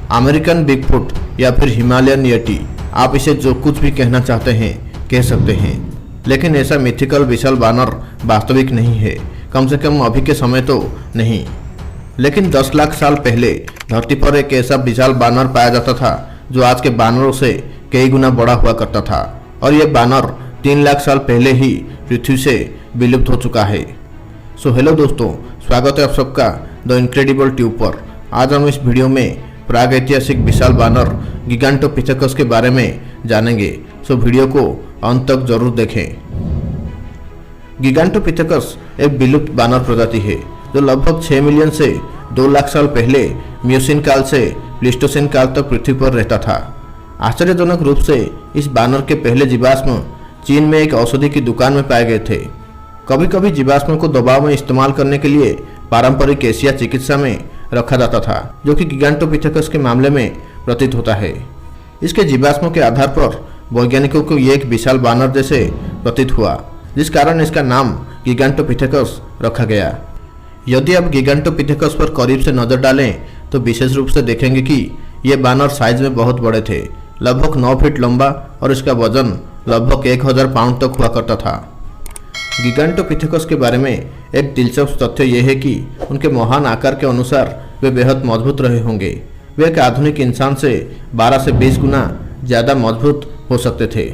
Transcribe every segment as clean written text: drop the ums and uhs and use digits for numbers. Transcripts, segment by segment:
American Bigfoot या फिर Himalayan Yeti, आप इसे जो कुछ भी कहना चाहते हैं कह सकते हैं, लेकिन ऐसा मिथिकल विशाल बानर वास्तविक नहीं है, कम से कम अभी के समय तो नहीं। लेकिन 10 लाख साल पहले धरती पर एक ऐसा विशाल बानर पाया जाता था जो आज के बानरों से कई गुना बड़ा हुआ करता था, और यह बानर 3 लाख साल पहले ही पृथ्वी से विलुप्त हो चुका है। सो हेलो दोस्तों, स्वागत है आप सबका द इनक्रेडिबल ट्यूब पर। आज हम इस वीडियो में प्रागैतिहासिक विशाल बानर गिगांटोपिथेकस के बारे में जानेंगे, सो वीडियो को अंत तक जरूर देखें। गिगांटोपिथेकस एक विलुप्त बानर प्रजाति है जो लगभग 6 मिलियन से 2 लाख साल पहले मियोसीन काल से प्लीस्टोसीन काल तक पृथ्वी पर रहता था। आश्चर्यजनक रूप से इस बानर के पहले जीवाश्म चीन में एक औषधि की दुकान में पाए गए थे। कभी कभी जीवाश्म को दबाव में इस्तेमाल करने के लिए पारंपरिक एशिया चिकित्सा में रखा जाता था, जो कि गिगांटोपिथेकस के मामले में प्रतीत होता है। इसके जीवाश्मों के आधार पर वैज्ञानिकों को ये एक विशाल बानर जैसे प्रतीत हुआ, जिस कारण इसका नाम गिगांटोपिथेकस रखा गया। यदि आप गिगांटोपिथेकस पर करीब से नजर डालें तो विशेष रूप से देखेंगे कि ये बानर साइज में बहुत बड़े थे, लगभग 9 फीट लंबा, और इसका वजन लगभग 1000 पाउंड तक हुआ करता था। गिगांटोपिथेकस के बारे में एक दिलचस्प तथ्य यह है कि उनके महान आकार के अनुसार वे बेहद मजबूत रहे होंगे। वे एक आधुनिक इंसान से 12 से 20 गुना ज़्यादा मजबूत हो सकते थे।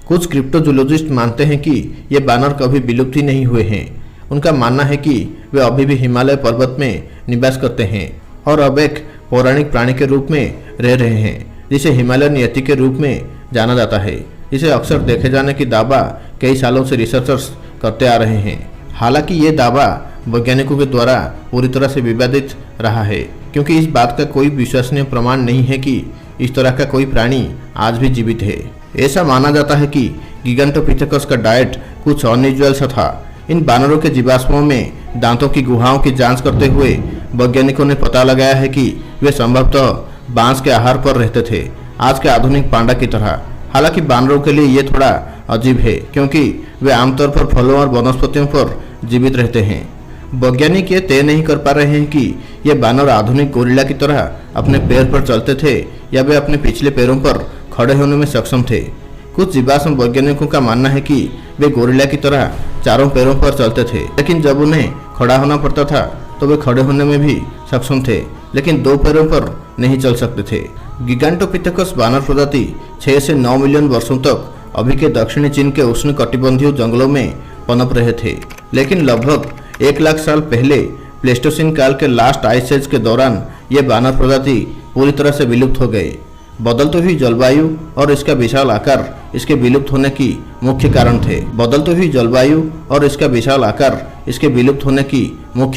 कुछ क्रिप्टोजूलॉजिस्ट मानते हैं कि ये बानर कभी विलुप्त ही नहीं हुए हैं। उनका मानना है कि वे अभी भी हिमालय पर्वत में निवास करते हैं और अब एक पौराणिक प्राणी के रूप में रह रहे हैं, जिसे हिमालयन यति के रूप में जाना जाता है, जिसे अक्सर देखे जाने की दावा कई सालों से रिसर्चर्स करते आ रहे हैं। हालांकि ये दावा वैज्ञानिकों के द्वारा पूरी तरह से विवादित रहा है, क्योंकि इस बात का कोई विश्वसनीय प्रमाण नहीं है कि इस तरह का कोई प्राणी आज भी जीवित है। ऐसा माना जाता है कि गिगांटोपिथेकस का डाइट कुछ अनयूजुअल सा था। इन बानरों के जीवाश्मों में दांतों की गुहाओं की जांच करते हुए वैज्ञानिकों ने पता लगाया है कि वे संभवतः बांस के आहार पर रहते थे, आज के आधुनिक पांडा की तरह। हालांकि बानरों के लिए ये थोड़ा अजीब है, क्योंकि वे आमतौर पर फलों और वनस्पतियों पर जीवित रहते हैं। वैज्ञानिक ये तय नहीं कर पा रहे हैं कि ये बानर आधुनिक गोरिल्ला की तरह अपने पैर पर चलते थे या वे अपने पिछले पैरों पर खड़े होने में सक्षम थे। कुछ जीवाश्म वैज्ञानिकों का मानना है कि वे गोरिल्ला की तरह चारों पैरों पर चलते थे, लेकिन जब उन्हें खड़ा होना पड़ता था तो वे खड़े होने में भी सक्षम थे, लेकिन 2 पैरों पर नहीं चल सकते थे। गिगांटोपिथेकस बानर प्रजाति 6 से 9 मिलियन वर्षों तक अभी के दक्षिणी चीन के उष्णकटिबंधीय जंगलों में पनप रहे थे, लेकिन लगभग 1 लाख साल पहले प्लेस्टोसीन काल के लास्ट आइस एज के दौरान ये बानर प्रजाति पूरी तरह से विलुप्त हो गए। बदलती हुई जलवायु और इसका विशाल आकार इसके विलुप्त होने की मुख्य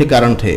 कारण थे।